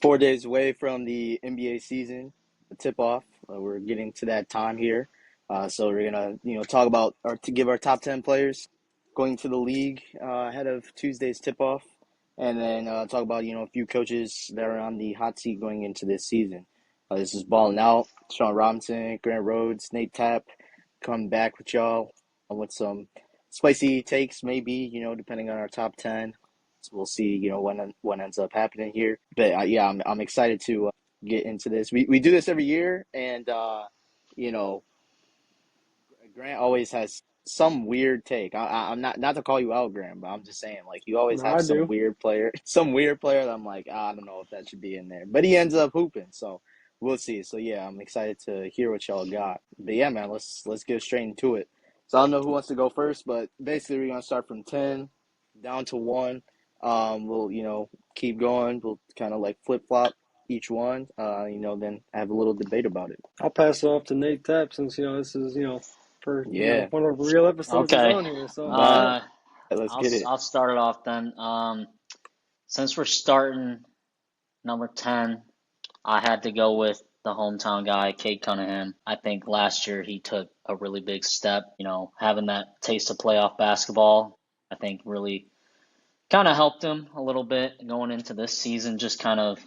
4 days away from the NBA season, the tip off. We're getting to that time here. So we're gonna, talk about or to give our top 10 players going to the league ahead of Tuesday's tip off, and then talk about a few coaches that are on the hot seat going into this season. This is balling out. Sean Robinson, Grant Rhodes, Nate Tapp, come back with y'all with some spicy takes, maybe depending on our top 10. So we'll see, what ends up happening here. But yeah, I'm excited to get into this. We do this every year, and you know, Grant always has some weird take. I'm not to call you out, Grant, but I'm just saying, like, you always No, have I some do. weird player, some weird player that I'm like, I don't know if that should be in there, but he ends up hooping. So we'll see. So yeah, I'm excited to hear what y'all got. But yeah, man, let's get straight into it. So I don't know who wants to go first, but basically we're gonna start from 10 down to one. We'll keep going. We'll kind of like flip flop each one. Then have a little debate about it. I'll pass it off to Nate Tapp since, this is, for, Yeah, one of the real episodes he's Okay. on here. So go man, ahead. Uh, let's get it. I'll start it off then. Since we're starting number 10, I had to go with the hometown guy, Cade Cunningham. I think last year he took a really big step, having that taste of playoff basketball. I think really kind of helped him a little bit going into this season, just kind of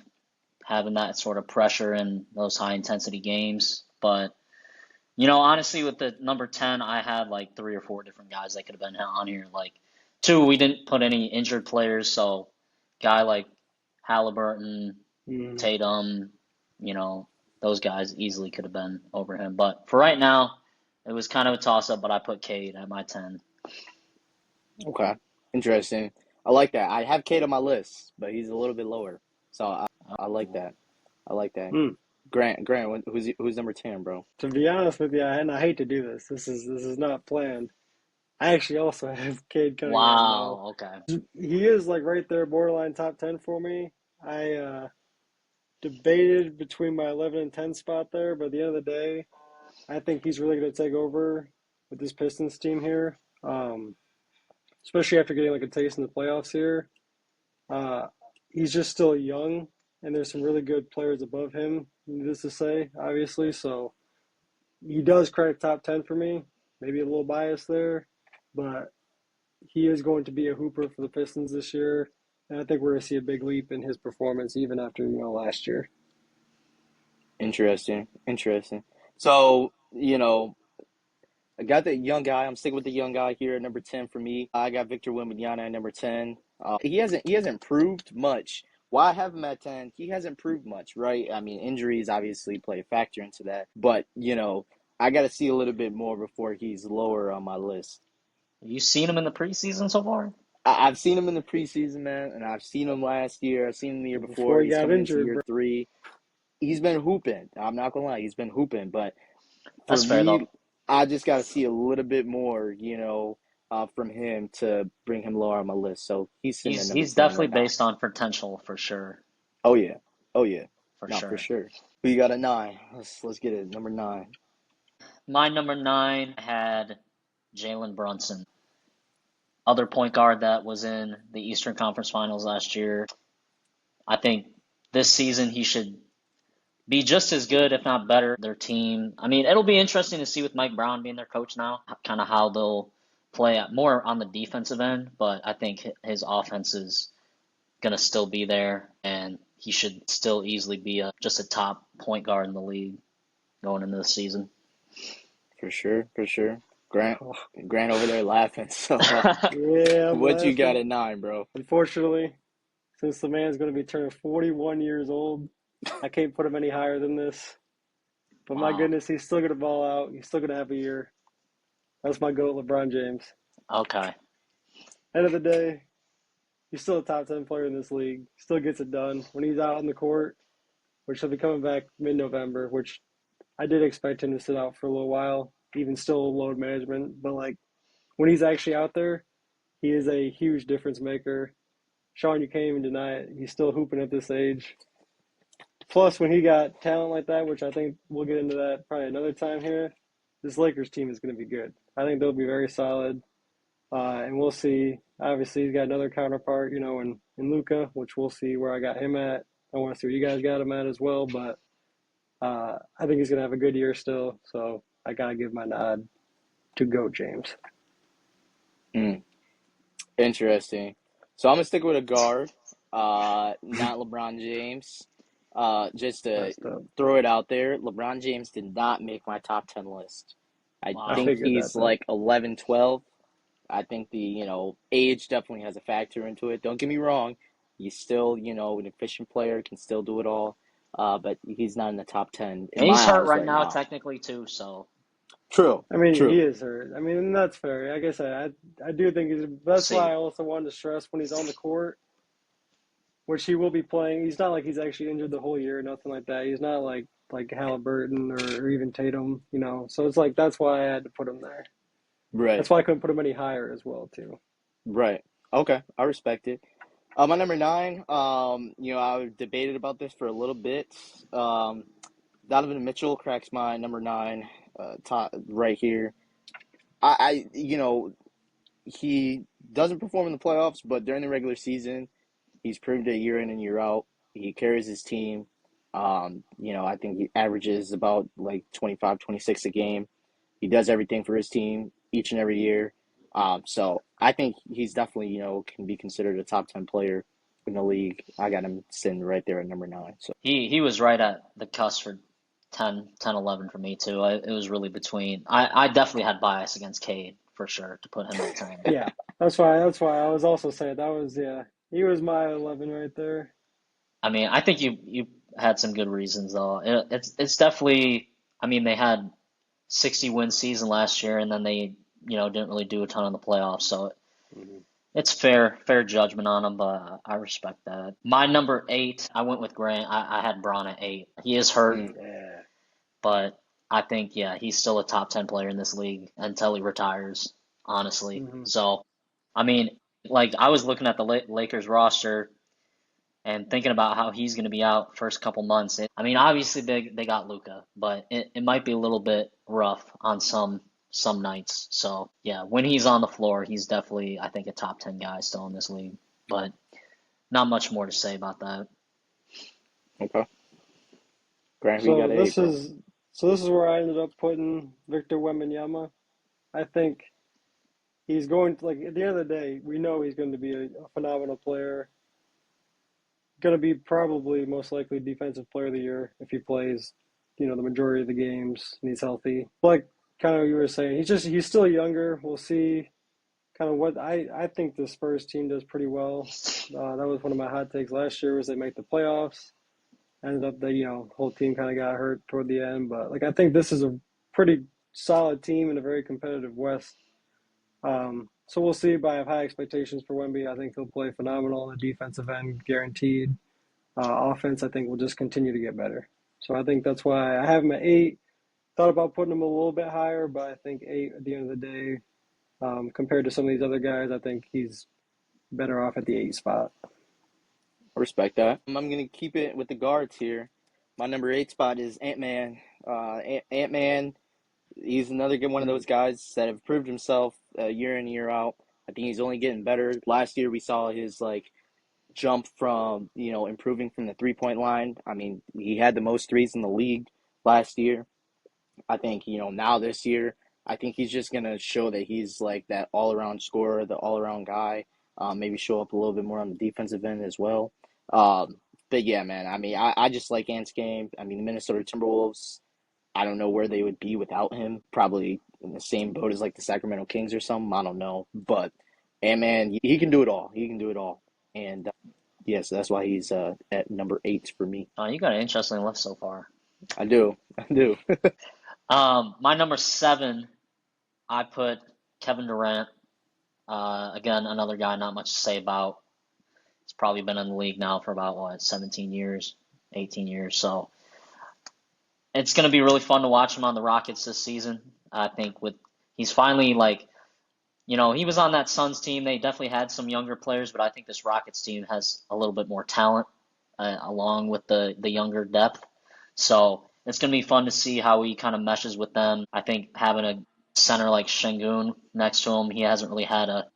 having that sort of pressure in those high intensity games. But honestly, with the number 10, I had like three or four different guys that could have been on here. Like, two, we didn't put any injured players, so guy like Halliburton, Mm. Tatum, you know, those guys easily could have been over him. But for right now, it was kind of a toss up, but I put Cade at my 10. Okay, interesting. I like that. I have Kate on my list, but he's a little bit lower, so I like that. I like that. Mm. Grant, who's number 10, bro? To be honest with you, and I hate to do this, this is not planned. I actually also have Cade Cunningham though. Wow, okay. He is like right there, borderline top 10 for me. I debated between my 11 and 10 spot there, but at the end of the day, I think he's really going to take over with this Pistons team here. Especially after getting like a taste in the playoffs here. Uh, he's just still young, and there's some really good players above him, needless to say, obviously. So he does crack top 10 for me. Maybe a little biased there, but he is going to be a hooper for the Pistons this year. And I think we're going to see a big leap in his performance even after, last year. Interesting, interesting. So I got the young guy. I'm sticking with the young guy here at number 10 for me. I got Victor Wembanyama at number 10. He hasn't proved much. Why I have him at 10? He hasn't proved much, right? I mean, injuries obviously play a factor into that, but I got to see a little bit more before he's lower on my list. You seen him in the preseason so far? I've seen him in the preseason, man, and I've seen him last year. I've seen him the year Before before. he He's got coming into injured, year bro. three. He's been hooping. I'm not gonna lie, he's been hooping. But for That's fair me, though. I just got to see a little bit more, from him to bring him lower on my list. So he's sitting at number He's 10 definitely right now. based on potential for sure, Oh yeah, oh yeah, for no, for sure. sure. Who you got at 9? Let's get it. Number 9. My number 9 had Jalen Brunson, other point guard that was in the Eastern Conference Finals last year. I think this season he should be just as good, if not better, their team. I mean, it'll be interesting to see with Mike Brown being their coach now, kind of how they'll play more on the defensive end, but I think his offense is going to still be there, and he should still easily be just a top point guard in the league going into the season. For sure, for sure. Grant, Oh, Grant over there laughing. So, yeah, I'm what you got laughing. at 9, bro? Unfortunately, since the man's going to be turning 41 years old, I can't put him any higher than this. But my Wow. goodness, he's still going to ball out. He's still going to have a year. That's my GOAT, LeBron James. Okay. End of the day, he's still a top 10 player in this league. Still gets it done. When he's out on the court, which he'll be coming back mid-November, which I did expect him to sit out for a little while, even still load management. But, like, when he's actually out there, he is a huge difference maker. Sean, you can't even deny it. He's still hooping at this age. Plus, when he got talent like that, which I think we'll get into that probably another time here, this Lakers team is going to be good. I think they'll be very solid, and we'll see. Obviously, he's got another counterpart, in Luka, which we'll see where I got him at. I want to see what you guys got him at as well, but I think he's going to have a good year still. So I got to give my nod to GOAT James. Interesting. So I'm gonna stick with a guard, not LeBron James. Just to That's dope. throw it out there, LeBron James did not make my top 10 list. I I Wow. think figured that he's though. like 11, 12. I think the, age definitely has a factor into it. Don't get me wrong. He's still, an efficient player, can still do it all. But he's not in the top 10 in And my he's hurt eyes right right now, now. technically, too. So True, I mean, he true. is hurt. I mean, that's fair. Like I said, I do think he's. we'll That's why see. I also wanted to stress when he's on the court, which he will be playing. He's not like he's actually injured the whole year, or nothing like that. He's not like Halliburton or even Tatum, you know. So it's like that's why I had to put him there. Right, That's why I couldn't put him any higher as well too. right. Okay, I respect it. My number nine, I debated about this for a little bit. Um, Donovan Mitchell cracks my number nine, top right here. He doesn't perform in the playoffs, but during the regular season, he's proved it year in and year out. He carries his team. I think he averages about like 25, 26 a game. He does everything for his team each and every year. So I think he's definitely, can be considered a top 10 player in the league. I got him sitting right there at number nine. So, He was right at the cusp for 10, 11 for me, too. It was really between. I definitely had bias against Cade, for sure, to put him at 10. Yeah, that's why I was also saying that was he was my 11 right there. I mean, I think you had some good reasons, though. It's definitely. I mean, they had 60-win season last year, and then they, didn't really do a ton in the playoffs. So Mhm. it's fair judgment on him, but I respect that. My number eight, I went with Grant. I had Braun at eight. He is hurt, mm, Yeah. but I think, yeah, he's still a top 10 player in this league until he retires, honestly. Hmm. So, I mean, like, I was looking at the Lakers roster and thinking about how he's going to be out first couple months. I mean, obviously they got Luka, but it might be a little bit rough on some nights. So yeah, when he's on the floor, he's definitely, I think, a top 10 guy still in this league. But not much more to say about that. okay. Grant, who you So got at eight, this bro? is so this is where I ended up putting Victor Wembanyama. I think he's going to, like, at the end of the day, we know he's going to be a phenomenal player. Going to be probably most likely defensive player of the year if he plays, the majority of the games and he's healthy. Like kind of you were saying, he's still younger. We'll see kind of what I think the Spurs team does pretty well. That was one of my hot takes last year was they make the playoffs. Ended up that whole team kind of got hurt toward the end, but like I think this is a pretty solid team in a very competitive West. So we'll see. But I have high expectations for Wemby. I think he'll play phenomenal on the defensive end, guaranteed. Offense, I think, will just continue to get better. So I think that's why I have him at eight. Thought about putting him a little bit higher, but I think eight at the end of the day, compared to some of these other guys, I think he's better off at the eight spot. I respect that. I'm going to keep it with the guards here. My number eight spot is Ant-Man. Ant-Man, he's another good one of those guys that have proved himself year in, year out. I think he's only getting better. Last year we saw his jump from, improving from the 3-point line. I mean, he had the most threes in the league last year. I think, now this year, I think he's just going to show that he's like that all around scorer, the all around guy. Maybe show up a little bit more on the defensive end as well. Um, but yeah, man, I mean, I just like Ant's game. I mean, the Minnesota Timberwolves, I don't know where they would be without him. Probably in the same boat as like the Sacramento Kings or something. I don't know. But, and man, he can do it all. He can do it all. And yes, that's why he's at number eight for me. You got an interesting list so far. I do. I do. My number seven, I put Kevin Durant. Again, another guy not much to say about. He's probably been in the league now for about, 17 years, 18 years. So it's going to be really fun to watch him on the Rockets this season. I think he's finally he was on that Suns team. They definitely had some younger players, but I think this Rockets team has a little bit more talent along with the younger depth. So it's going to be fun to see how he kind of meshes with them. I think having a center like Şengün next to him, he hasn't really had a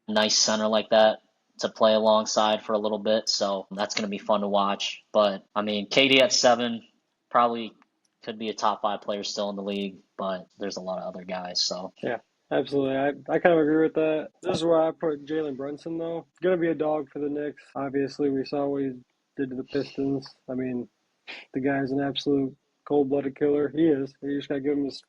nice center like that to play alongside for a little bit, so that's going to be fun to watch. But I mean, KD at 7 probably could be a top 5 player still in the league, but there's a lot of other guys. So Yeah, absolutely. I kind of agree with that. This is where I put Jalen Brunson, though. Going to be a dog for the Knicks. Obviously, we saw what he did to the Pistons. I mean, the guy's an absolute cold-blooded killer. He is. You just got to give him his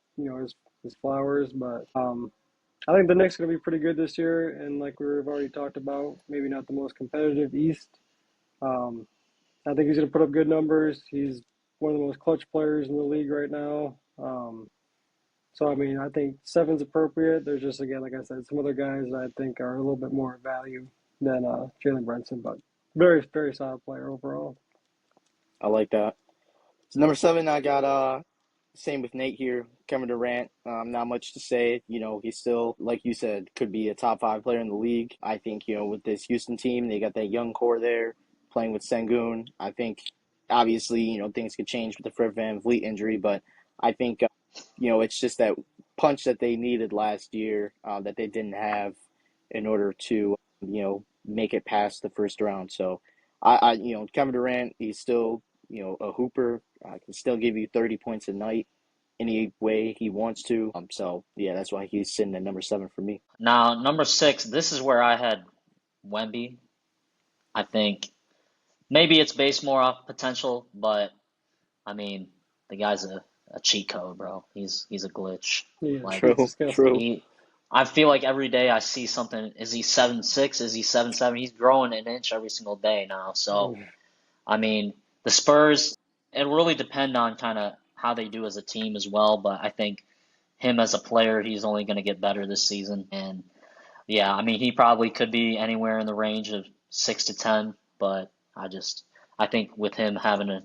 flowers. But I think the Knicks are going to be pretty good this year. And like we've already talked about, maybe not the most competitive East. Um, I think he's going to put up good numbers. He's one of the most clutch players in the league right now. So, I mean, I think 7's appropriate. There's just, again, like I said, some other guys that I think are a little bit more value than Jalen Brunson, but very, very solid player overall. I like that. So number 7, I got same with Nate here, Kevin Durant. Not much to say. He's still, like you said, could be a top 5 player in the league. I think, with this Houston team, they got that young core there playing with Sengun. I think, obviously, things could change with the Fred VanVleet injury, but I think, it's just that punch that they needed last year that they didn't have in order to, make it past the first round. So, Kevin Durant, he's still, a hooper. Can still give you 30 points a night any way he wants to. So yeah, that's why he's sitting at number 7 for me. now number 6, this is where I had Wemby. I think maybe it's based more off potential, but I mean, the guy's a cheat code, bro. He's a glitch. He is. Like He's True, disgusting. true. he, I feel like every day I see something. Is he 7'6"? Is he 7'7"? He's growing an inch every single day now. So I mean, the Spurs, it really depend on kind of how they do as a team as well. But I think him as a player, he's only going to get better this season. And yeah, I mean, he probably could be anywhere in the range of 6 to 10. But I think with him having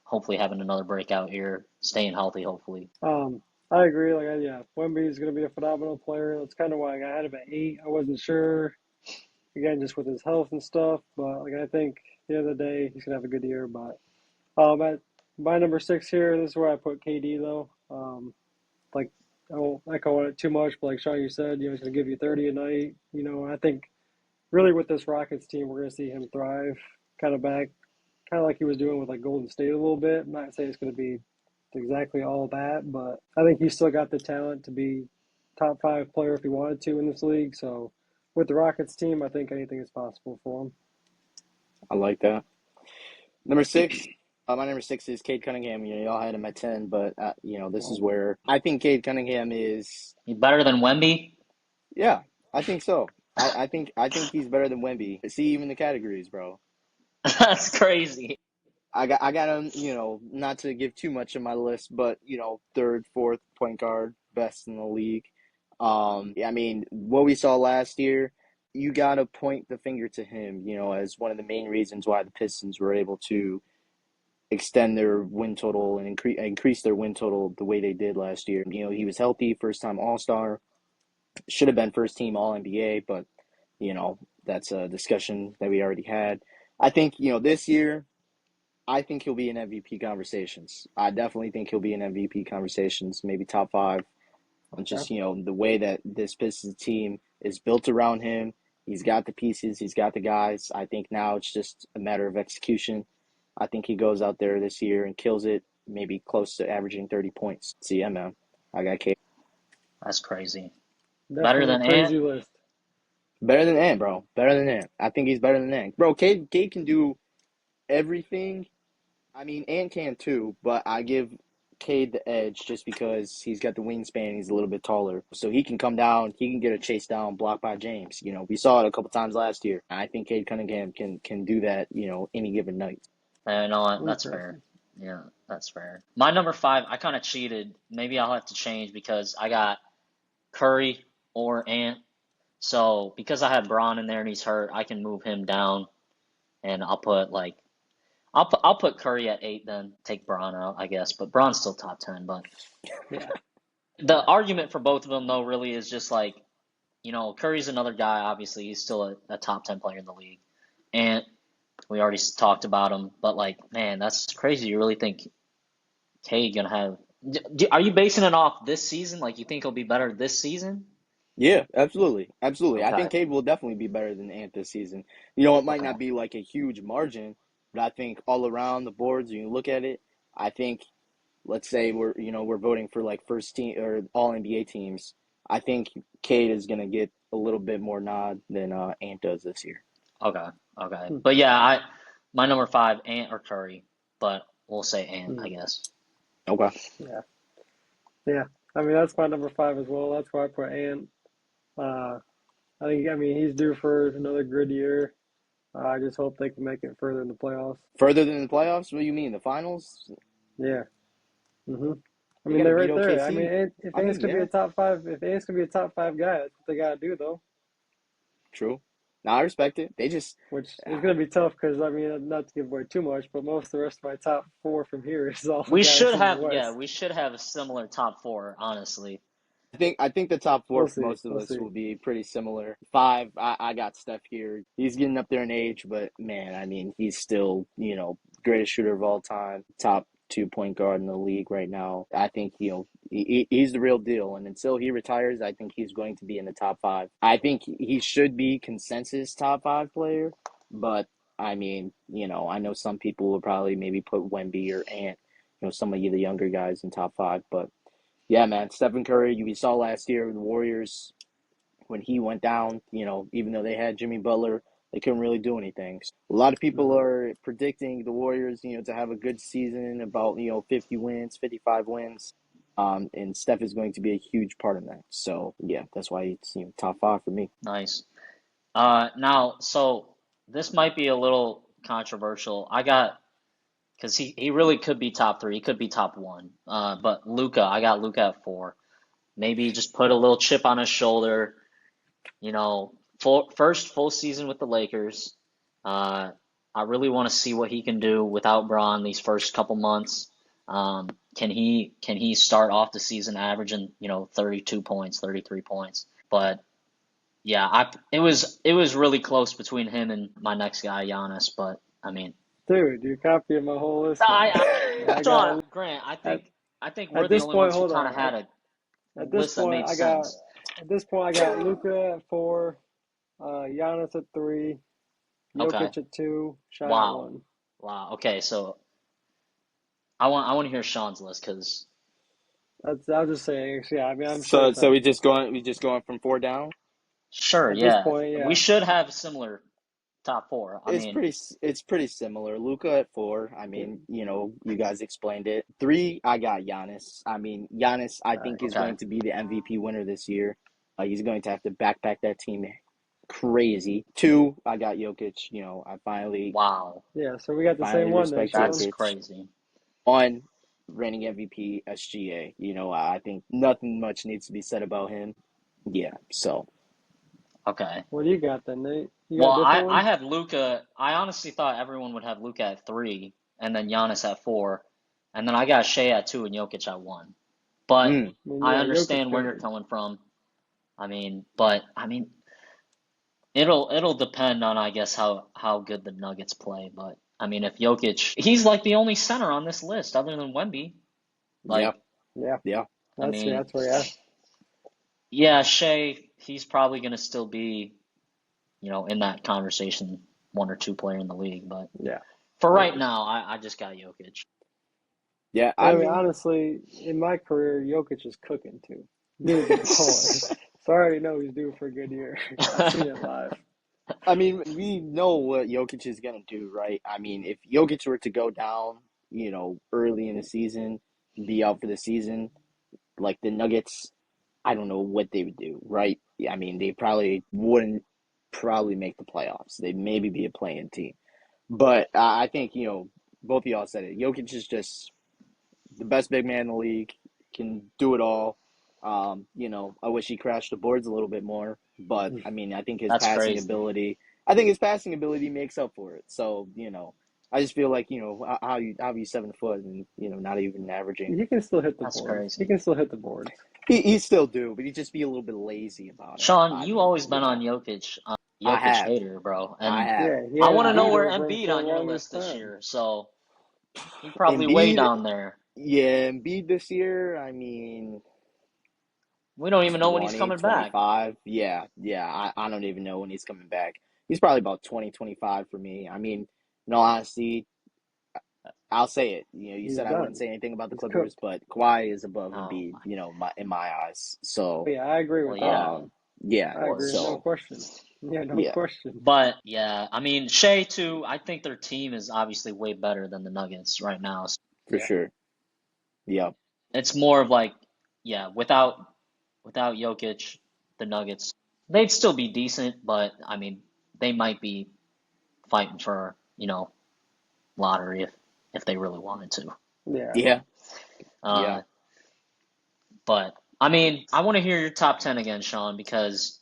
hopefully having another breakout year, staying healthy, hopefully. I agree. Yeah, Wemby is going to be a phenomenal player. That's kind of why I had him at 8. I wasn't sure, again, just with his health and stuff. But I think at the end of the day, he's going to have a good year. But at my number 6 here, this is where I put KD, though. Like, I won't echo on it too much, but like Sean, you said, he's going to give you 30 a night. I think really with this Rockets team, we're going to see him thrive kind of back, kind of like he was doing with like Golden State a little bit. I'm not saying it's going to be exactly all that, but I think he's still got the talent to be top 5 player if he wanted to in this league. So with the Rockets team, I think anything is possible for him. I like that. Number 6, my number 6 is Cade Cunningham. Y'all had him at 10, but this is where I think Cade Cunningham is. He better than Wemby? Yeah, I think so. I think he's better than Wemby. See, even the categories, bro. That's crazy. I got him. Not to give too much of my list, but third, fourth point guard, best in the league. Yeah, I mean, what we saw last year, you got to point the finger to him, as one of the main reasons why the Pistons were able to extend their win total and increase their win total the way they did last year. He was healthy, first time All-Star, should have been first team All NBA, but that's a discussion that we already had. I think this year, I think he'll be in MVP conversations. I definitely think he'll be in MVP conversations, maybe top 5. Okay. Just the way that this Pistons team is built around him. He's got the pieces. He's got the guys. I think now it's just a matter of execution. I think he goes out there this year and kills it, maybe close to averaging 30 points. So yeah, man, I got K. That's crazy. Better Definitely a than Ant? crazy list. Better than Ant, bro. Better than Ant. I think he's better than Ant. Bro, Cade can do everything. I mean, Ant can too, but I give Cade the edge just because he's got the wingspan. He's a little bit taller, so he can come down. He can get a chase down, blocked by James. We saw it a couple times last year. I think Cade Cunningham can do that. Any given night. You know what? That's fair. Interesting. Yeah, that's fair. My number 5, I kind of cheated. Maybe I'll have to change because I got Curry or Ant. So because I have Braun in there and he's hurt, I can move him down, and I'll put Curry at 8, then take Braun out, I guess. But Braun's still top 10. But Yeah. the argument for both of them though really is just like, Curry's another guy. Obviously, he's still a top 10 player in the league, and we already talked about him. But like, man, that's crazy. You really think Cade gonna have? Are you basing it off this season? Like, you think he'll be better this season? Yeah, absolutely. Absolutely. I Okay. think Cade will definitely be better than Ant this season. You know, it might Okay. not be like a huge margin, but I think all around the boards, when you look at it, I think let's say we're voting for like first team or all NBA teams. I think Cade is gonna get a little bit more nod than Ant does this year. Okay. Okay. Hmm. But yeah, my number five, Ant or Curry, but we'll say Ant, I Hmm. guess. Okay. Yeah, yeah. I mean, that's my number five as well. That's why I put Ant. Uh, I mean, he's due for another good year. I just hope they can make it further in the playoffs. Further than the playoffs? What do you mean? The finals? Yeah. Hmm. I They mean, got to they're beat right there. I OKC. mean, if I Ant's mean, gonna be yeah, a top five, if Ant's gonna be a top five guy, that's what they gotta do, though. true. Now I respect it. They just, Which is gonna be tough because I mean, not to give away too much, but most of the rest of my top four from here is all We should guys in the have, yeah, West. we should have a similar top four, honestly. I think the top four We'll for see. most of We'll us see. will be pretty similar. Five, I got Steph here. He's getting up there in age, but man, I mean, he's still, greatest shooter of all time, top 2 point guard in the league right now. I think, he's the real deal. And until he retires, I think he's going to be in the top five. I think he should be consensus top five player, but I mean, I know some people will probably maybe put Wemby or Ant, some of you the younger guys in top five, but yeah, man, Stephen Curry, we saw last year with the Warriors when he went down, even though they had Jimmy Butler, they couldn't really do anything. So a lot of people Hmm. are predicting the Warriors, to have a good season, about, 50 wins, 55 wins. And Steph is going to be a huge part of that. So, yeah, that's why it's, top five for me. Nice. Now, so this might be a little controversial. Because he really could be top three. He could be top one. But Luca, I got Luca at four. Maybe just put a little chip on his shoulder. First full season with the Lakers. Uh, I really want to see what he can do without Bron these first couple months. Can he start off the season averaging 32 points, 33 points? But yeah, it was really close between him and my next guy, Giannis. But I mean, Dude, you're copying my whole list I, now. I I Sean got Grant, I at think I think we're at the this only point. ones who Hold kind of on. had a At this list that point, made sense. I got Luca at four, Giannis at three, Okay. Jokic at two, Shy at Wow. one. Wow. Okay, so I want to hear Sean's list because That's I was just saying. Yeah, I mean, I'm sure So, it's so not we gonna be just close. going we just going from four down. sure, At this yeah, point, we yeah. should have a similar top four. I It's mean, pretty it's pretty similar. Luca at four. I mean, you guys explained it. Three, I got Giannis. I mean, Giannis, I think is okay. going to be the MVP winner this year. He's going to have to backpack that team crazy. Two, I got Jokic. Wow, Yeah, so we got the same Finally one then, respect that's Sean. Jokic. crazy. One, reigning MVP, SGA. I think nothing much needs to be said about him. Yeah. So Okay. What do you got then, Nate? You got Well, a I different I one? had Luca. I honestly thought everyone would have Luca at three, and then Giannis at four, and then I got Shea at two and Jokic at one. But mm, I mean, I yeah, Jokic understand where you're good. coming from. But it'll depend on, I guess, how good the Nuggets play. But I mean, if Jokic, he's like the only center on this list other than Wemby. yeah, Like, Yeah, yeah. I mean, that's where yeah. yeah, Shea, he's probably gonna still be, in that conversation, one or two player in the league. But Yeah, for I right agree. now, I just got Jokic. Yeah, And I I mean, mean, honestly, in my career, Jokic is cooking too. Dude's a baller. So I already know he's due for a good year. I've seen it live. we know what Jokic is gonna do, right? I mean, if Jokic were to go down, early in the season, be out for the season, like the Nuggets, I don't know what they would do, right? Yeah, I mean, they probably wouldn't probably make the playoffs. They'd maybe be a playing team. But I think, both of y'all said it. Jokic is just the best big man in the league, can do it all. I wish he crashed the boards a little bit more, but I mean, I think his That's passing crazy. ability, I think his passing ability makes up for it. So, I just feel like, how you 7 foot and, not even averaging. He can still hit the That's boards. He crazy. can still hit the boards. He still do, but he just be a little bit lazy about it. Sean, I you mean, always been yeah, on Jokic, I Jokic have, hater, bro. I And have. Yeah, he I had want to know Embiid where over him Embiid for the on your longest list this time. year. So he probably way Embiid, down there. yeah, Embiid this year. I mean, We don't even know when he's 20, coming back. 25. Yeah, yeah. I don't even know when he's coming back. He's probably about 20, 25 for me. I mean, in all honesty, I'll say it. You know, you He's said I wouldn't done. say anything about the He's Clippers, cooked. but Kawhi is above Oh Embiid, my. in my eyes. Oh, So, yeah, I agree Well, with that. yeah, um, yeah. I well, agree. No So, question. Yeah, no yeah, question. but yeah, I mean, Shea too. I think their team is obviously way better than the Nuggets right now. So for Yeah. sure. Yep, it's more of like, yeah, without Jokic, the Nuggets, they'd still be decent, but I mean, they might be fighting for, lottery if they really wanted to. Yeah. yeah, yeah. Uh, but I mean, I want to hear your top 10 again, Sean, because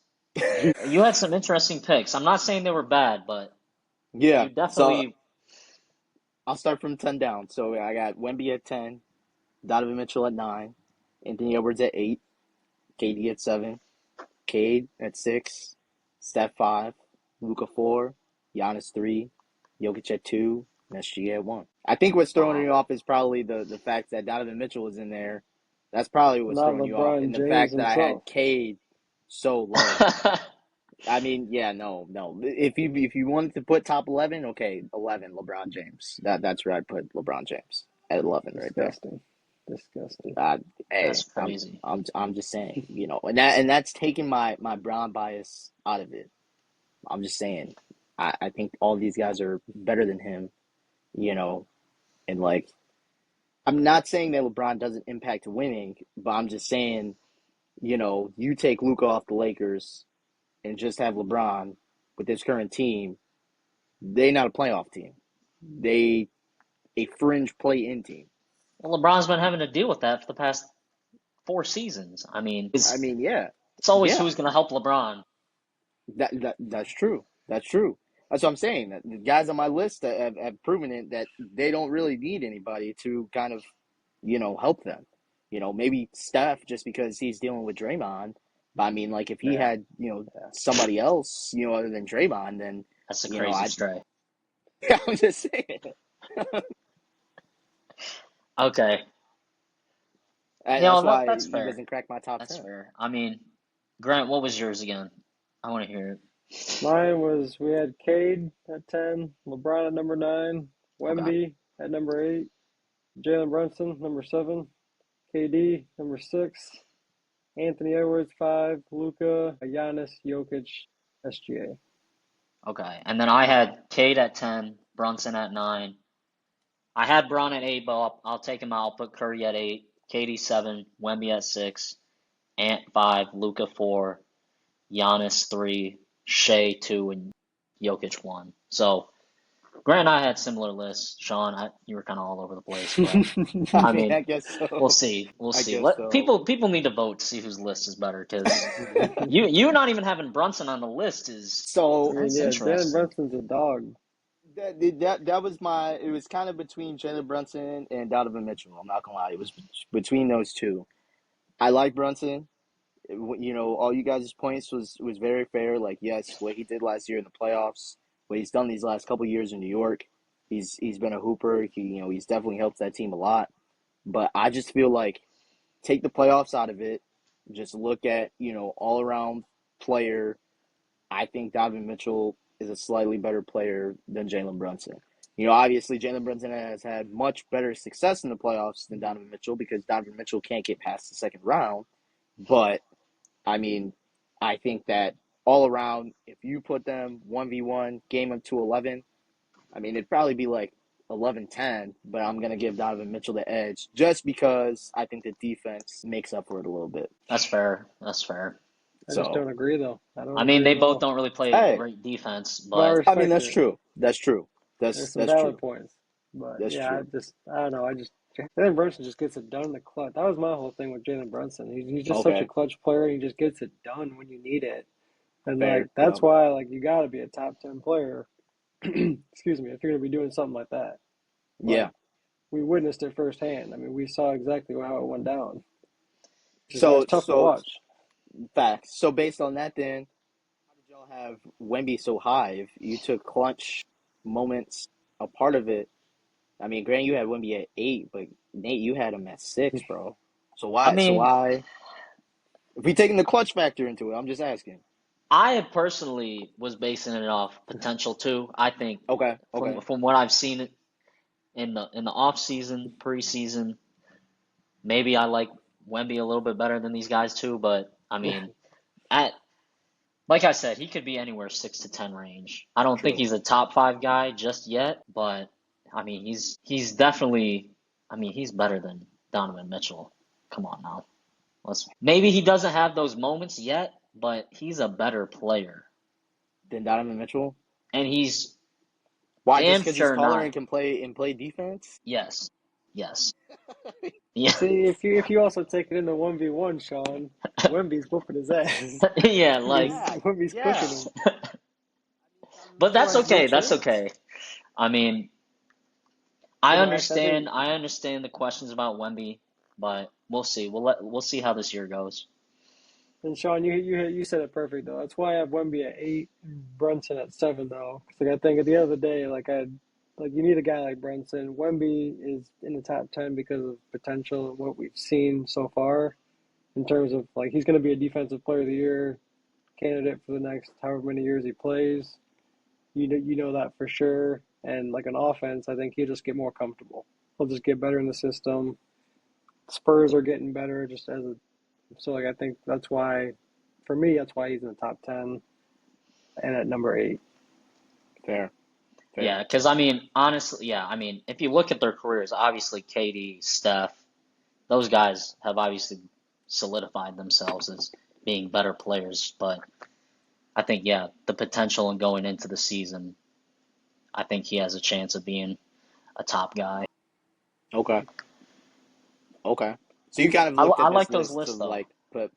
you had some interesting picks. I'm not saying they were bad, but Yeah. you So definitely. I'll start from 10 down. So I got Wemby at 10, Donovan Mitchell at 9, Anthony Edwards at 8, KD at 7, Cade at 6, Steph 5, Luca 4, Giannis 3, Jokic at 2, and SGA at 1. I think what's throwing Wow. you off is probably the fact that Donovan Mitchell was in there. That's probably what's Not throwing you off. LeBron And the James fact that I had himself. Cade so low. I mean, yeah, no, no. If you wanted to put top 11, okay, 11, LeBron James. That's where I put LeBron James at 11 right there. Disgusting. Disgusting. Uh, That's hey, crazy. I'm just saying, and that's taking my Brown bias out of it. I'm just saying, I think all these guys are better than him, you know, and like I'm not saying that LeBron doesn't impact winning, but I'm just saying, you take Luka off the Lakers and just have LeBron with his current team, they not a playoff team. They a fringe play-in team. Well, LeBron's been having to deal with that for the past 4 seasons. I mean, I it's mean, yeah, it's always yeah, who's going to help LeBron. that's true. That's true. That's what I'm saying. That the guys on my list that have proven it that they don't really need anybody to kind of, help them. Maybe Steph just because he's dealing with Draymond. But I mean, like if he Yeah. had, Yeah. somebody else, other than Draymond, then, That's a crazy I stray. I'm just saying. Okay. That's That why that's he fair. doesn't crack my top That's 10. fair. I mean, Grant, what was yours again? I want to hear it. Mine was we had Cade at 10, LeBron at number 9, Okay. Wemby at number 8, Jalen Brunson number 7, KD number 6, Anthony Edwards 5, Luca, Giannis, Jokic, SGA. Okay. And then I had Cade at 10, Brunson at 9. I had Braun at 8, but I'll take him out. I'll put Curry at 8, KD 7, Wemby at 6, Ant 5, Luca 4, Giannis 3, Shea 2, and Jokic 1. So, Grant and I had similar lists. Sean, you were kind of all over the place, but I I mean, mean, I guess we'll so. see. We'll I see. guess Let so. people need to vote to see whose list is better because you not even having Brunson on the list is I So mean, that's yeah, Jalen interesting. Brunson's a dog. that was it was kind of between Jalen Brunson and Donovan Mitchell. I'm not gonna lie, it was between those two. I like Brunson. All you guys' points was very fair. Like, yes, what he did last year in the playoffs, what he's done these last couple years in New York, he's been a hooper. He's definitely helped that team a lot. But I just feel like take the playoffs out of it, just look at all around player. I think Donovan Mitchell is a slightly better player than Jalen Brunson. Obviously Jalen Brunson has had much better success in the playoffs than Donovan Mitchell because Donovan Mitchell can't get past the second round. But I mean, I think that all around, if you put them 1v1, game up to 11, I mean, it'd probably be like 11-10, but I'm going to give Donovan Mitchell the edge just because I think the defense makes up for it a little bit. That's fair. That's fair. I just So, don't agree, though. I don't I mean, agree they at both all. don't really play hey, great defense, But I but I mean, respect that's it. true. That's true. There's some That's valid true. points. But That's yeah, true. I don't know. Jalen Brunson just gets it done in the clutch. That was my whole thing with Jalen Brunson. He's just such a Okay. clutch player. He just gets it done when you need it. And like Fair. that's Yep. why like you got to be a top 10 player. Excuse me, if you're gonna be doing something like that. Like Yeah. we witnessed it firsthand. I mean, we saw exactly how it went down. That was So, tough to so watch. facts. So based on that, then, how did y'all have Wemby so high? If you took clutch moments a part of it, I mean, Grant, you had Wemby at 8, but Nate, you had him at 6, bro. So I why? So mean, why? If we taking the clutch factor into it, I'm just asking. I personally was basing it off potential too. I think Okay, from okay. from what I've seen in the off season, preseason, maybe I like Wemby a little bit better than these guys too. But I mean, at like I said, he could be anywhere 6 to 10 range. I don't think True. he's a top five guy just yet, but I mean he's definitely I mean he's better than Donovan Mitchell. Come on now. Maybe he doesn't have those moments yet, but he's a better player. Then Donovan Mitchell. And he's Why? Just damn because he's sure taller and not. can play defense? Yes. Yes. Yeah. See, if you also take it in the 1v1, Sean, Wemby's whooping his ass. Yeah, like Yeah, Wemby's cooking yeah. him. Donovan but Mitchell that's has no okay. That's chance. okay. I mean, But I no, actually, I understand think, I understand the questions about Wemby, but we'll see. We'll see how this year goes. and Sean, you said it perfect though. That's why I have Wemby at 8, and Brunson at 7 though. 'Cause, like I think at the end of the day, like you need a guy like Brunson. Wemby is in the top 10 because of potential of what we've seen so far in terms of like he's going to be a defensive player of the year candidate for the next however many years he plays. You know that for sure. And like an offense, I think he'll just get more comfortable. He'll just get better in the system. Spurs are getting better just as a so like I think that's why for me that's why he's in the top 10 and at number 8. Fair, fair. Yeah, because I mean, honestly, yeah, I mean, if you look at their careers, obviously KD, Steph, those guys have obviously solidified themselves as being better players. But I think, yeah, the potential in going into the season, I think he has a chance of being a top guy. Okay, okay. So you kind of looked I at this like those list lists of though. like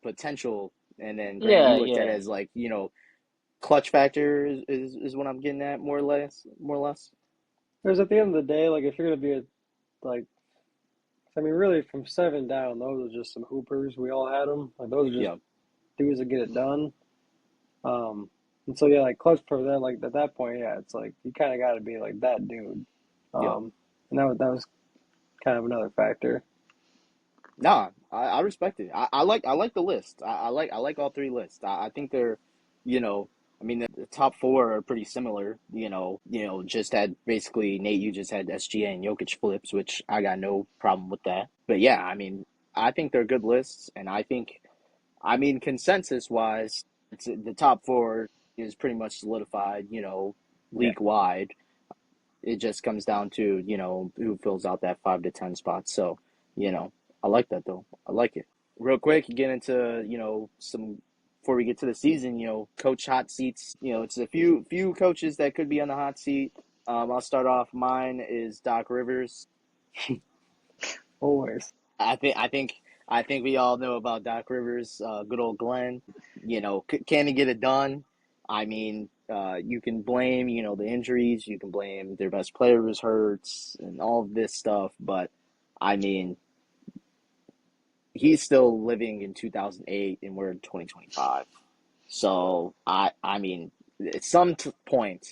potential, and then Grant, you Yeah, looked at it yeah. as like clutch factor is what I'm getting at more or less, more or less. Because at the end of the day, like if you're gonna be a like I mean really from 7 down, those are just some hoopers. We all had them. Like those are just Yeah, dudes that get it done. And so yeah, like clutch for that, like at that point, yeah, it's like you kind of got to be like that dude. yeah. And that was kind of another factor. Nah, I respect it. I like the list. I like all three lists. I think they're, you know, I mean the top four are pretty similar. Just had basically Nate. You just had SGA and Jokic flips, which I got no problem with that. But yeah, I mean, I think they're good lists, and I mean, consensus wise, the top four is pretty much solidified. Yeah. League wide. It just comes down to who fills out that 5 to 10 spots. So you know I like that though. I like it. Real quick, get into some before we get to the season. Coach hot seats. It's a few coaches that could be on the hot seat. I'll start off. Mine is Doc Rivers. Always. I think we all know about Doc Rivers. Good old Glenn. Can he get it done? I mean, you can blame the injuries. You can blame their best player was hurt and all of this stuff. But I mean, he's still living in 2008 and we're in 2025. So I mean, at some point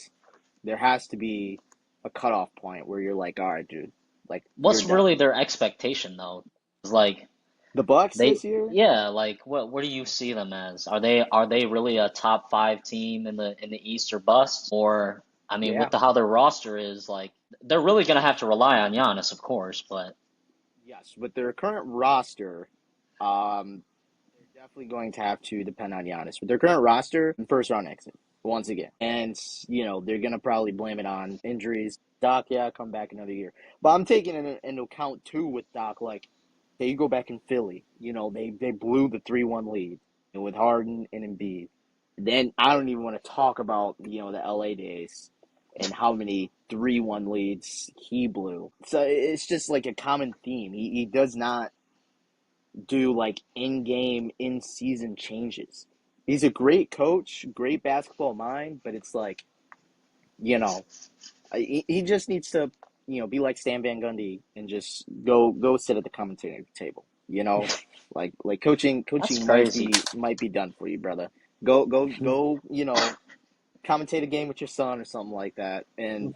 there has to be a cutoff point where you're like, all right, dude, like you're What's done. really their expectation though? It's like The Bucks they, this year. yeah, like what do you see them as? Are they really a top five team in the East or bust? Or I mean, Yeah. with how their roster is, like they're really gonna have to rely on Giannis, of course, but Yes, with their current roster, they're definitely going to have to depend on Giannis. With their current roster, first round exit once again, and they're gonna probably blame it on injuries. Doc, yeah, come back another year, but I'm taking into account too with Doc. Like, they go back in Philly, they blew the 3-1 lead, and with Harden and Embiid. Then I don't even want to talk about the LA days and how many 3-1 leads he blew. So it's just like a common theme. He does not do like in-game, in-season changes. He's a great coach, great basketball mind, but it's like, you know, he just needs to, be like Stan Van Gundy and just go sit at the commentating table. Like coaching that's might crazy. be done for you, brother. Go. Commentate a game with your son or something like that, and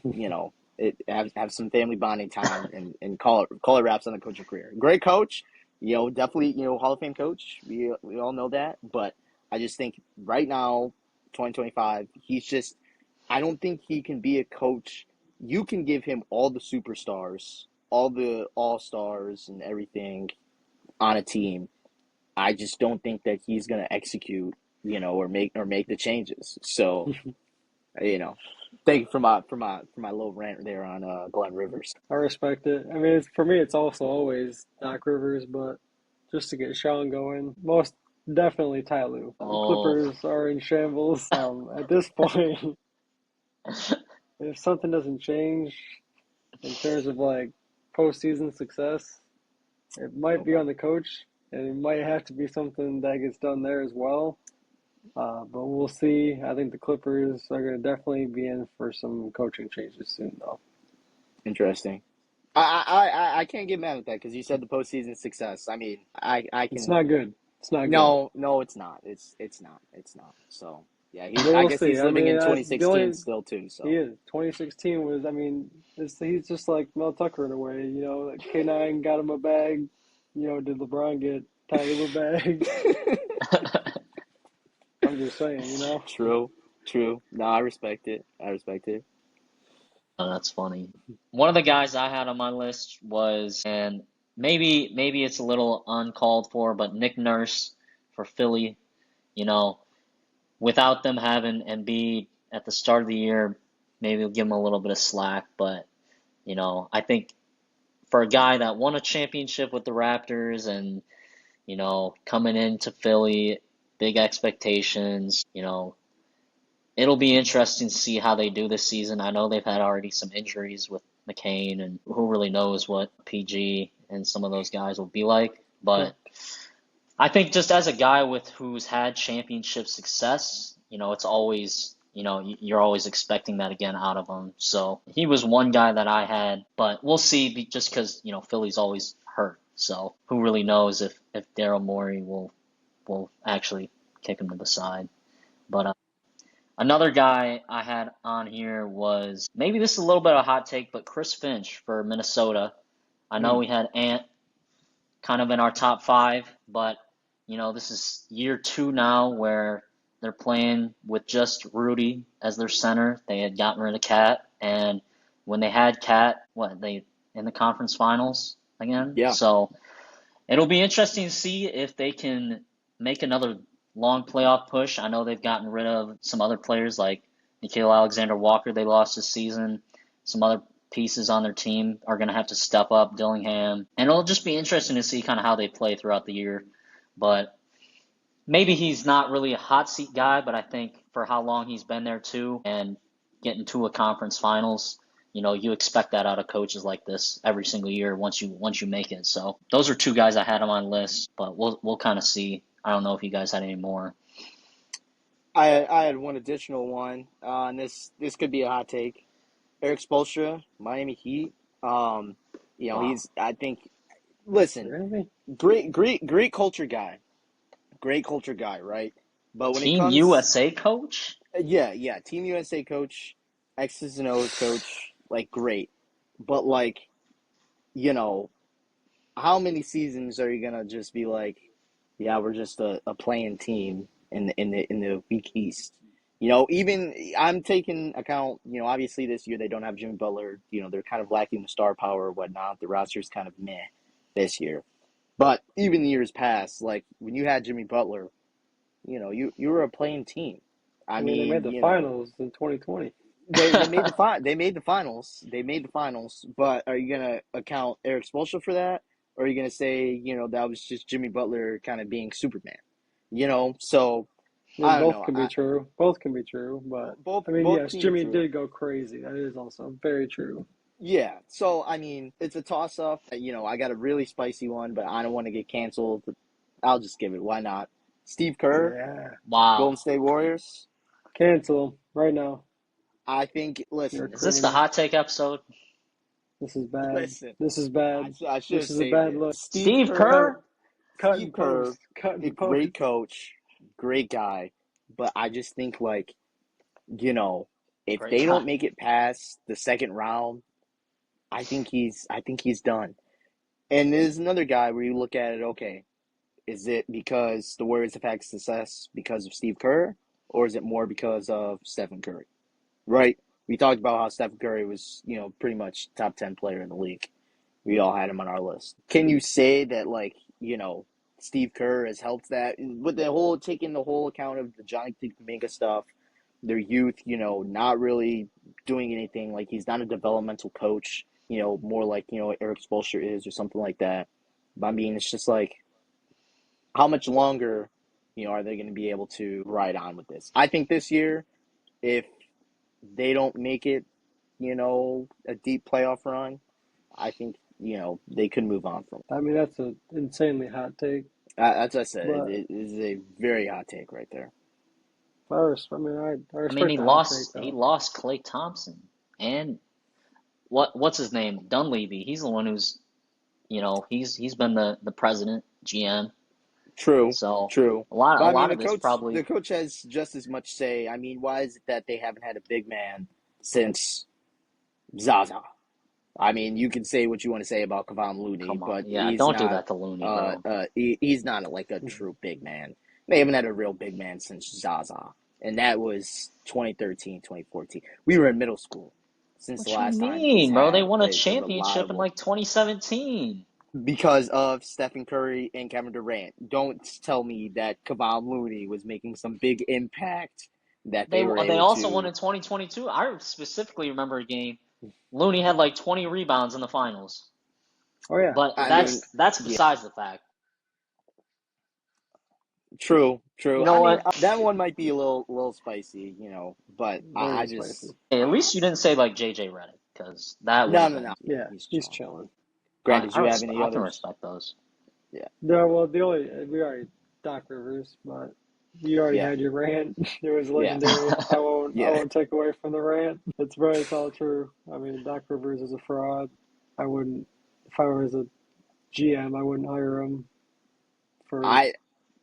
have some family bonding time and call it wraps on the coaching career. Great coach, definitely, Hall of Fame coach. We all know that, but I just think right now, 2025, he's just I don't think he can be a coach. You can give him all the superstars, all the all-stars and everything on a team. I just don't think that he's going to execute, or make the changes. So, you know, thank you for my little rant there on Glenn Rivers. I respect it. I mean, for me, it's also always Doc Rivers, but just to get Sean going, most definitely Ty Lue. Oh, Clippers are in shambles. At this point, if something doesn't change in terms of like postseason success, it might be Okay. on the coach, and it might have to be something that gets done there as well. But we'll see. I think the Clippers are going to definitely be in for some coaching changes soon, though. Interesting. I can't get mad at that because you said the postseason success. I mean, I It's can. not good. It's not good. No, it's not. It's not. So yeah, But I we'll guess see. he's I living mean, in the 2016 only still too. he So is 2016 was. I mean, he's just like Mel Tucker in a way. Like K9 got him a bag. Did LeBron get Ty Lue a bag? I'm just saying. true, true. No, I respect it. I respect it. that's funny. One of the guys I had on my list was, and maybe it's a little uncalled for, but Nick Nurse for Philly. You know, without them having Embiid at the start of the year, maybe we'll give him a little bit of slack. But I think for a guy that won a championship with the Raptors and coming into Philly, big expectations. It'll be interesting to see how they do this season. I know they've had already some injuries with McCain, and who really knows what PG and some of those guys will be like. But Correct. I think just as a guy with who's had championship success, it's always, you're always expecting that again out of him. So he was one guy that I had, but we'll see just because, Philly's always hurt. So who really knows if Daryl Morey will actually kick him to the side. But another guy I had on here was maybe this is a little bit of a hot take, but Chris Finch for Minnesota. I know Hmm. we had Ant kind of in our top five, but this is year two now where they're playing with just Rudy as their center. They had gotten rid of Cat, and when they had Cat, they in the conference finals again. Yeah. So it'll be interesting to see if they can make another long playoff push. I know they've gotten rid of some other players like Nickeil Alexander-Walker. They lost this season. Some other pieces on their team are going to have to step up, Dillingham. And it'll just be interesting to see kind of how they play throughout the year. But maybe he's not really a hot seat guy, but I think for how long he's been there too and getting to a conference finals, you expect that out of coaches like this every single year once you make it. So those are two guys I had on my list, but we'll kind of see. I don't know if you guys had any more. I had one additional one, and this could be a hot take. Eric Spoelstra, Miami Heat. Um, Wow. he's I think. Listen, Really? great culture guy, great culture guy, right? But when it Team comes, USA coach? yeah, Team USA coach, X's and O's coach, like great, but like you know, how many seasons are you gonna just be like, yeah, we're just a playing team in the weak East? Even I'm taking account, obviously this year they don't have Jimmy Butler. They're kind of lacking the star power or whatnot. The roster's kind of meh this year. But even years past, like when you had Jimmy Butler, you were a playing team. I I mean, they made mean, the finals in 2020. they made they made the finals. They made the finals. But are you gonna account Eric Spoelstra for that, or are you gonna say that was just Jimmy Butler kind of being Superman? So I mean, I don't both know. can be true. Both can be true, but Both I mean, both yes, can be Jimmy true. did go crazy. That is also very true. Yeah. So I mean, it's a toss up. I got a really spicy one, but I don't want to get canceled. I'll just give it. Why not? Steve Kerr, Yeah. Wow. Golden State Warriors. Cancel him right now. I think. You're a Listen, Is this the criminal. hot take episode? This is bad. listen. This is bad. I should This have is a saved bad it. look. Steve Steve Kerr. Cut, Kerr? cut Steve and Kerr, post. Cut a and great post. coach, great guy, but I just think like you know, if Great they guy. don't make it past the second round, I think he's done. And there's another guy where you look at it, okay, is it because the Warriors have had success because of Steve Kerr, or is it more because of Stephen Curry? Right? We talked about how Stephen Curry was, pretty much top 10 player in the league. We all had him on our list. Can you say that, like, Steve Kerr has helped that with the whole taking the whole account of the Johnny Kuminga stuff, their youth, not really doing anything. Like he's not a developmental coach, more like Eric Spoelstra is or something like that. But I mean, it's just like how much longer, are they going to be able to ride on with this? I think this year, if they don't make it, a deep playoff run, I think they could move on from it. I mean, that's an insanely hot take, As I said, but it is a very hot take right there. first, I mean, I I mean, respect the hot take he though. lost Klay Thompson and what's his name? Dunleavy. He's the one who's, he's been the president, GM. True, So true. a But I mean, lot the of this coach, probably the coach has just as much say. I mean, why is it that they haven't had a big man since Zaza? I mean, you can say what you want to say about Kevon Looney, come on. but Yeah, he's don't do not. that to Looney, bro. He's not like a true big man. They haven't had a real big man since Zaza, and that was 2013, 2014. We were in middle school since the What you last time he's mean, bro? They had won a a championship in reliable like 2017. because of Stephen Curry and Kevin Durant. Don't tell me that Kevon Looney was making some big impact that they were They able also won to. in 2022. I specifically remember a game. Looney had like 20 rebounds in the finals. Oh yeah, But I mean, that's yeah, besides the fact. true, You true. know I mean, what? that one might be a little spicy, but I very spicy. just Hey, at least you didn't say like JJ Redick, because that would no, have no, no. been. Yeah, Yeah, he's he's chilling. chilling. Grant, did you have any I can others? respect those. Yeah, No, well, the only we already Doc Rivers, but you already yeah, had your rant. It was yeah, legendary. I yeah. won't take away from the rant. It's all true. I mean, Doc Rivers is a fraud. I wouldn't, if I was a GM, I wouldn't hire him for. I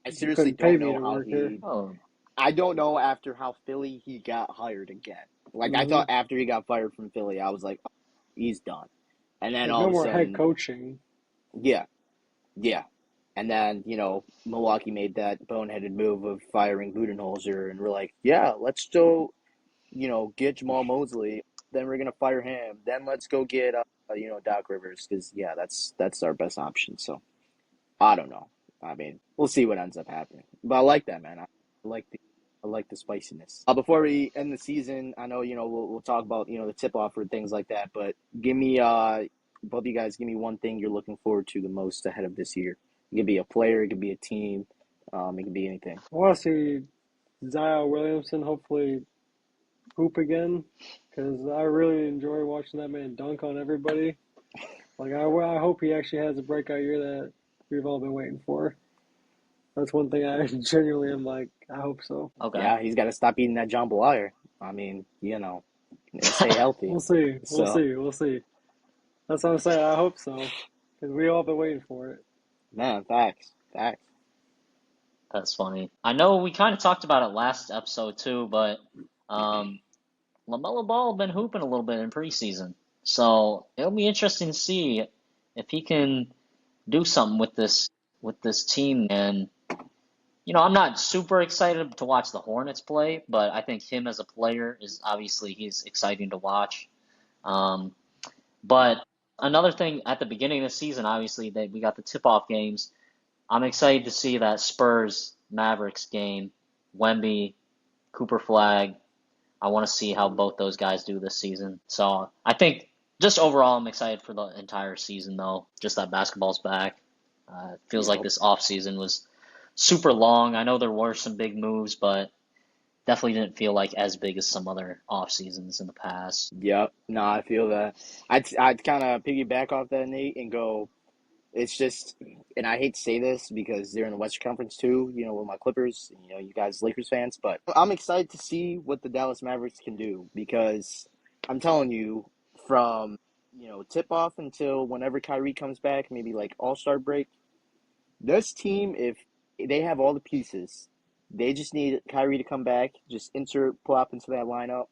You seriously couldn't pay don't me know to how work here. he. Oh, I don't know after how Philly he got hired again. Like I Hmm. thought after he got fired from Philly, I was like, oh, he's done. And then There's all no of a more head sudden, coaching. yeah, yeah. And then, Milwaukee made that boneheaded move of firing Budenholzer, and we're like, yeah, let's go, get Jamal Mosley. Then we're gonna fire him. Then let's go get, Doc Rivers, because yeah, that's our best option. So I don't know. I mean, we'll see what ends up happening. But I like that, man. Like the I like the spiciness. Before we end the season, I know we'll talk about the tip off or things like that. But give me both of you guys give me one thing you're looking forward to the most ahead of this year. It could be a player, it could be a team, it could be anything. I want to see Zion Williamson hopefully hoop again because I really enjoy watching that man dunk on everybody. Like I hope he actually has a breakout year that we've all been waiting for. That's one thing I genuinely am like, I hope so. okay. Yeah, he's got to stop eating that jambalaya. I mean, and stay healthy. We'll see. We'll So, see. We'll see. That's what I'm saying. I hope so because we all been waiting for it. man, facts, facts. That's funny. I know we kind of talked about it last episode too, but um, LaMelo Ball been hooping a little bit in preseason, so it'll be interesting to see if he can do something with this team. And I'm not super excited to watch the Hornets play, but I think him as a player is obviously he's exciting to watch. Um, but another thing at the beginning of the season, obviously that we got the tip-off games. I'm excited to see that Spurs Mavericks game, Wemby, Cooper Flag. I want to see how both those guys do this season. So I think just overall, I'm excited for the entire season, though. Just that basketball's back. It feels like Yep. this off season was super long. I know there were some big moves, but definitely didn't feel like as big as some other off seasons in the past. Yep. No, I feel that. I'd kind of piggyback off that, Nate, and go. It's just, and I hate to say this because they're in the Western Conference too, with my Clippers, you guys Lakers fans, but I'm excited to see what the Dallas Mavericks can do because I'm telling you, from, tip off until whenever Kyrie comes back, maybe like All-Star break, this team, if they have all the pieces, they just need Kyrie to come back, just insert plop into that lineup.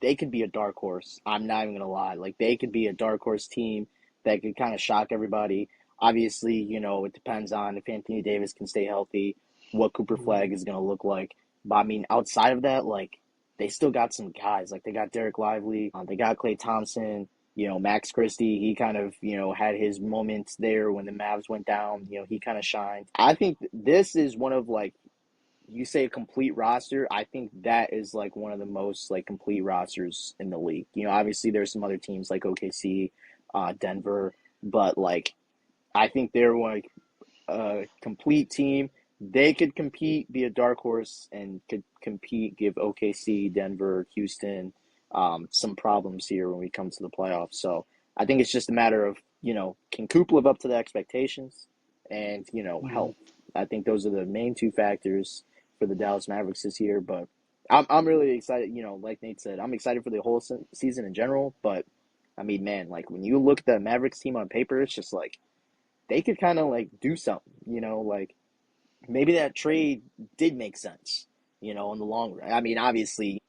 They could be a dark horse. I'm not even gonna lie. Like they could be a dark horse team that could kind of shock everybody. Obviously, it depends on if Anthony Davis can stay healthy, what Cooper Mhm. Flag is going to look like. But I mean, outside of that, like they still got some guys. Like they got Derek Lively, they got Klay Thompson. Max Christie, he kind of, had his moments there when the Mavs went down. He kind of shined. I think this is one of like you say a complete roster. I think that is like one of the most like complete rosters in the league. Obviously there's some other teams like OKC, Denver, but like I think they're like a complete team. They could compete, be a dark horse, and could compete, give OKC, Denver, Houston some problems here when we come to the playoffs. So I think it's just a matter of, can Coop live up to the expectations and, Mhm. health. I think those are the main two factors for the Dallas Mavericks this year. But I'm really excited, like Nate said, I'm excited for the whole season in general. But I mean, man, like when you look at the Mavericks team on paper, it's just like, they could kind of like do something, like maybe that trade did make sense, in the long run. I mean, obviously,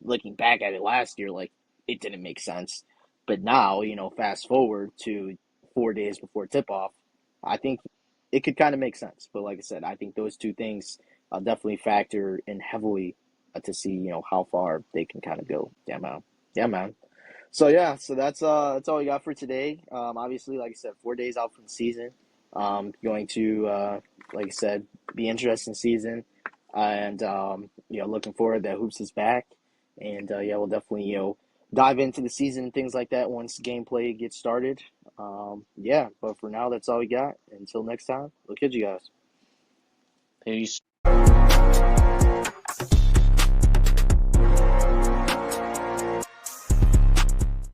looking back at it last year, like it didn't make sense. But now, fast forward to 4 days before tip off, I think it could kind of make sense. But like I said, I think those two things definitely factor in heavily to see, how far they can kind of go. Yeah, man. Yeah, man. So yeah, so that's all we got for today. Obviously, like I said, 4 days out from the season. Going to like I said, be interesting season, and looking forward that hoops is back, and yeah, we'll definitely dive into the season and things like that once gameplay gets started. Yeah, but for now, that's all we got. Until next time, we'll catch you guys. Peace.